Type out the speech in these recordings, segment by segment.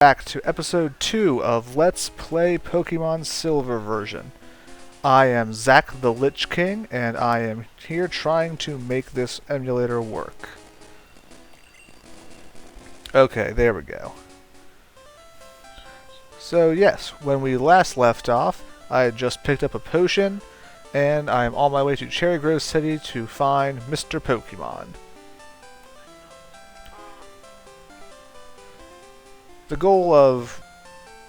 Back to episode 2 of Let's Play Pokemon Silver version. I am Zach the Lich King, and I am here trying to make this emulator work. Okay, there we go. So yes, when we last left off, I had just picked up a potion, and I am on my way to Cherry Grove City to find Mr. Pokemon. The goal of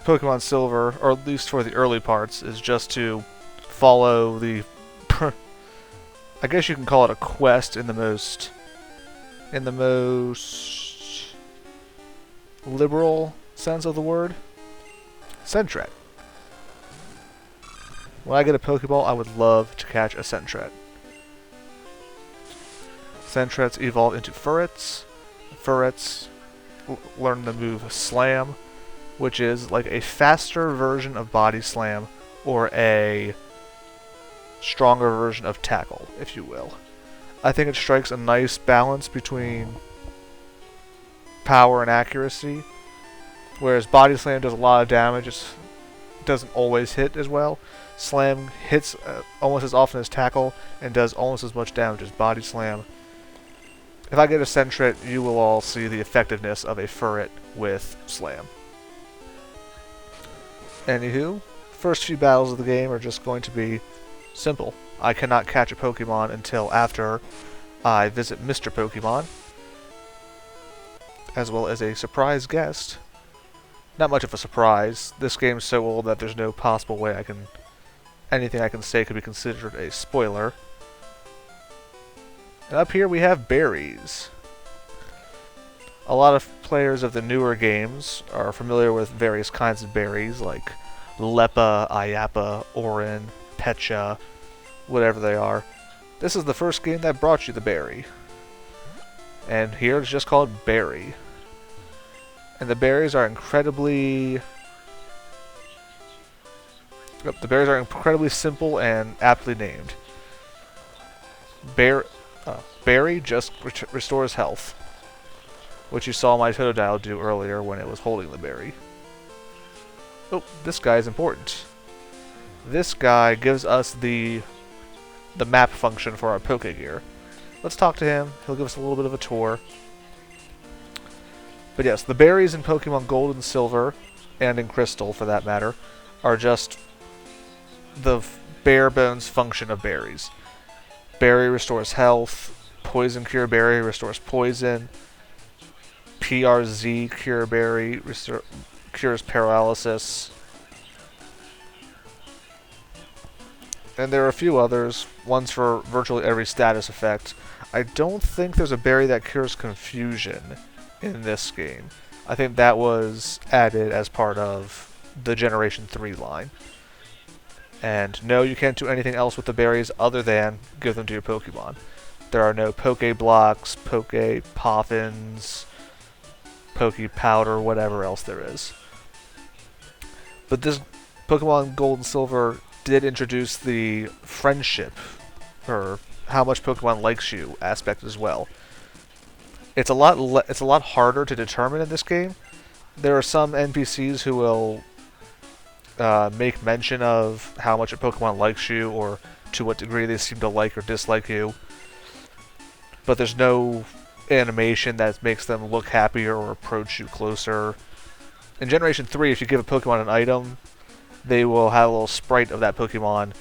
Pokemon Silver, or at least for the early parts, is just to follow the... I guess you can call it a quest in the most liberal sense of the word. Sentret. When I get a Pokeball, I would love to catch a Sentret. Sentrets evolve into Furrets. Furrets learn the move Slam, which is like a faster version of Body Slam, or a stronger version of Tackle, if you will. I think it strikes a nice balance between power and accuracy, whereas Body Slam does a lot of damage, it doesn't always hit as well. Slam hits almost as often as Tackle, and does almost as much damage as Body Slam. If I get a Sentret, you will all see the effectiveness of a Furret with Slam. Anywho, first few battles of the game are just going to be simple. I cannot catch a Pokemon until after I visit Mr. Pokemon, as well as a surprise guest. Not much of a surprise. This game's so old that there's no possible way anything I can say could be considered a spoiler. And up here we have berries. A lot of players of the newer games are familiar with various kinds of berries, like Leppa, Ayapa, Orin, Pecha, whatever they are. This is the first game that brought you the berry. And here it's just called Berry. And the berries are incredibly... the berries are incredibly simple and aptly named. Berry just restores health, which you saw my Totodile do earlier when it was holding the berry. Oh, this guy is important. This guy gives us the map function for our Pokegear. Let's talk to him. He'll give us a little bit of a tour. But yes, the berries in Pokemon Gold and Silver, and in Crystal for that matter, are just the bare bones function of berries. Berry restores health. Poison Cure Berry restores poison. PRZ Cure Berry cures paralysis. And there are a few others, ones for virtually every status effect. I don't think there's a berry that cures confusion in this game. I think that was added as part of the Generation 3 line. And no, you can't do anything else with the berries other than give them to your Pokemon. There are no Poke Blocks, Poke Poffins, Poke Powder, whatever else there is. But this Pokemon Gold and Silver did introduce the friendship, or how much Pokemon likes you aspect as well. It's a lot harder to determine in this game. There are some NPCs who will make mention of how much a Pokemon likes you, or to what degree they seem to like or dislike you. But there's no animation that makes them look happier or approach you closer. In Generation 3, if you give a Pokemon an item, they will have a little sprite of that Pokemon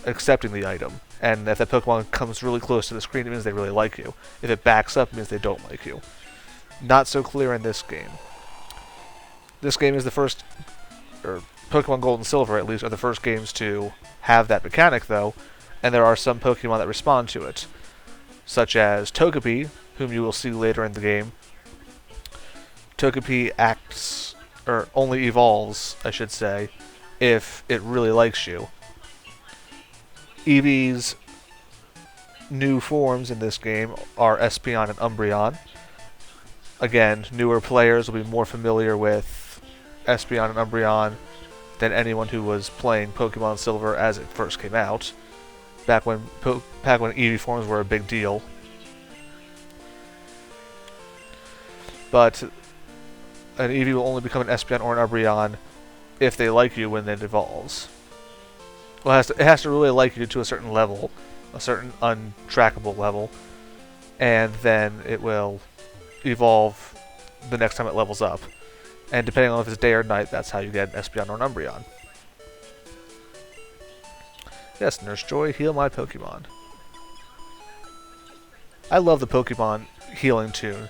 accepting the item. And if that Pokemon comes really close to the screen, it means they really like you. If it backs up, it means they don't like you. Not so clear in this game. This game is the first, or Pokemon Gold and Silver at least, are the first games to have that mechanic though, and there are some Pokemon that respond to it, such as Togepi, whom you will see later in the game. Togepi acts, or only evolves, I should say, if it really likes you. Eevee's new forms in this game are Espeon and Umbreon. Again, newer players will be more familiar with Espeon and Umbreon than anyone who was playing Pokemon Silver as it first came out, back when Eevee forms were a big deal. But an Eevee will only become an Espeon or an Umbreon if they like you when it evolves. Well, it has to really like you to a certain level, a certain untrackable level, and then it will evolve the next time it levels up. And depending on if it's day or night, that's how you get an Espeon or an Umbreon. Yes, Nurse Joy, heal my Pokemon. I love the Pokemon healing tune.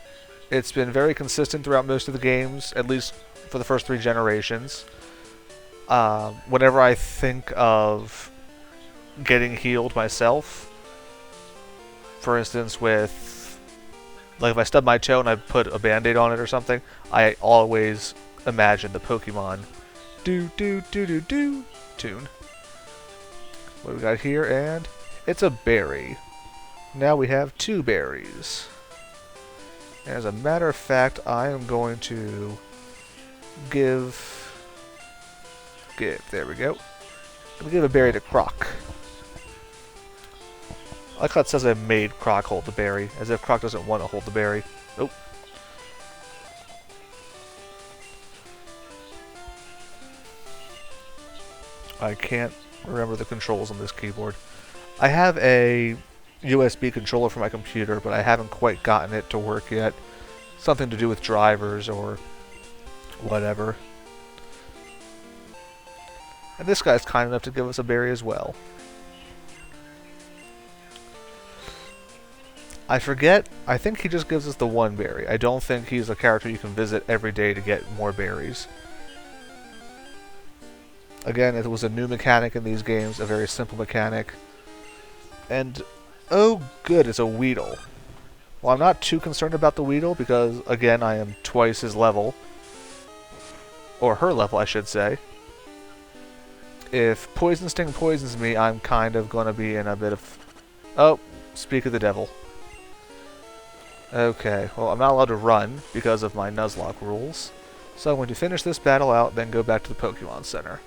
It's been very consistent throughout most of the games, at least for the first 3 generations. Whenever I think of getting healed myself, for instance with, like if I stub my toe and I put a band-aid on it or something, I always imagine the Pokemon do-do-do-do-do tune. What do we got here? And it's a berry. Now we have 2 berries. As a matter of fact, I am going to there we go. I'm going to give a berry to Croc. I like how it says I made Croc hold the berry, as if Croc doesn't want to hold the berry. Nope. I can't remember the controls on this keyboard. I have a USB controller for my computer, but I haven't quite gotten it to work yet. Something to do with drivers or whatever. And this guy's kind enough to give us a berry as well. I forget, I think he just gives us the 1 berry. I don't think he's a character you can visit every day to get more berries. Again, it was a new mechanic in these games, a very simple mechanic. And, oh good, it's a Weedle. Well, I'm not too concerned about the Weedle because, again, I am twice his level. Or her level, I should say. If Poison Sting poisons me, I'm kind of going to be in a bit of... Oh, speak of the devil. Okay, well, I'm not allowed to run because of my Nuzlocke rules. So I'm going to finish this battle out, then go back to the Pokemon Center.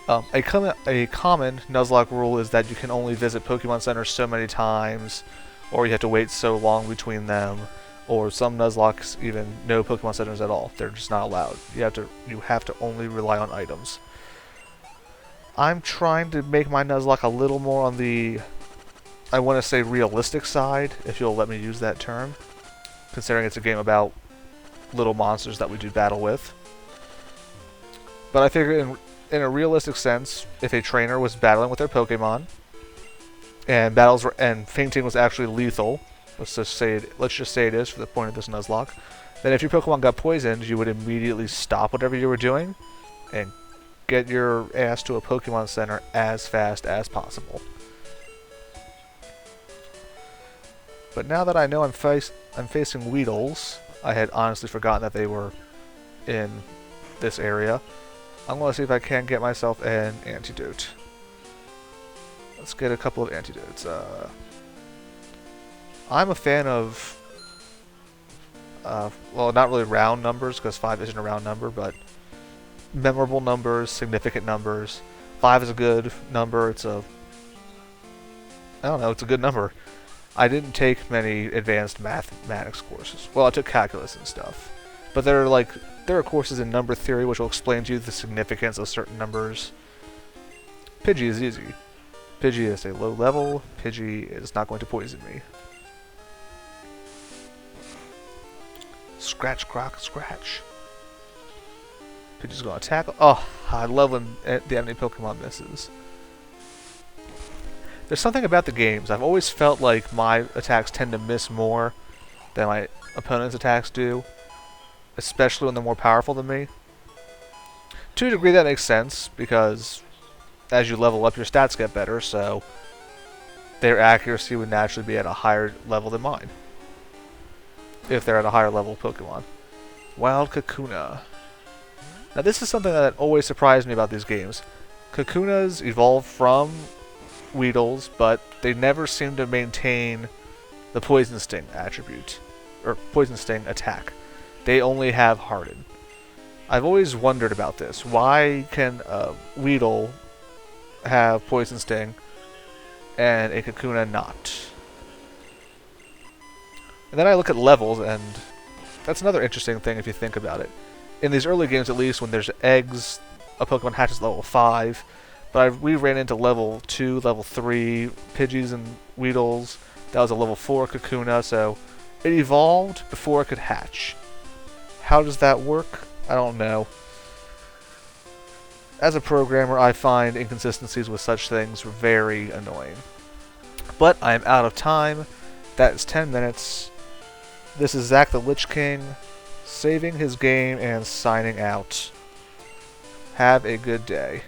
A common Nuzlocke rule is that you can only visit Pokemon Centers so many times, or you have to wait so long between them, or some Nuzlockes even no Pokemon Centers at all. They're just not allowed. You have to only rely on items. I'm trying to make my Nuzlocke a little more on the, I want to say, realistic side, if you'll let me use that term, considering it's a game about little monsters that we do battle with. But I figure in a realistic sense, if a trainer was battling with their Pokemon, and fainting was actually lethal, let's just say it is for the point of this Nuzlocke, then if your Pokemon got poisoned, you would immediately stop whatever you were doing and get your ass to a Pokemon Center as fast as possible. But now that I know I'm facing Weedles, I had honestly forgotten that they were in this area. I'm going to see if I can get myself an antidote. Let's get a couple of antidotes. I'm a fan of, well, not really round numbers, because 5 isn't a round number, but memorable numbers, significant numbers. 5 is a good number. It's a, I don't know, it's a good number. I didn't take many advanced mathematics courses. Well, I took calculus and stuff. But there are courses in number theory which will explain to you the significance of certain numbers. Pidgey is easy. Pidgey is a low level. Pidgey is not going to poison me. Scratch, Croc, scratch. Pidgey's going to tackle. Oh, I love when the enemy Pokemon misses. There's something about the games. I've always felt like my attacks tend to miss more than my opponent's attacks do, especially when they're more powerful than me. To a degree that makes sense, because as you level up your stats get better, so their accuracy would naturally be at a higher level than mine, if they're at a higher level Pokemon. Wild Kakuna. Now this is something that always surprised me about these games. Kakunas evolve from Weedles, but they never seem to maintain the Poison Sting attribute, or Poison Sting attack. They only have Harden. I've always wondered about this. Why can a Weedle have Poison Sting and a Kakuna not? And then I look at levels, and That's another interesting thing if you think about it. In these early games, at least, when there's eggs, a Pokemon hatches level 5. But we ran into level 2, level 3, Pidgeys and Weedles. That was a level 4 Kakuna, so it evolved before it could hatch. How does that work? I don't know. As a programmer, I find inconsistencies with such things very annoying. But I am out of time. That is 10 minutes. This is Zach the Lich King, saving his game and signing out. Have a good day.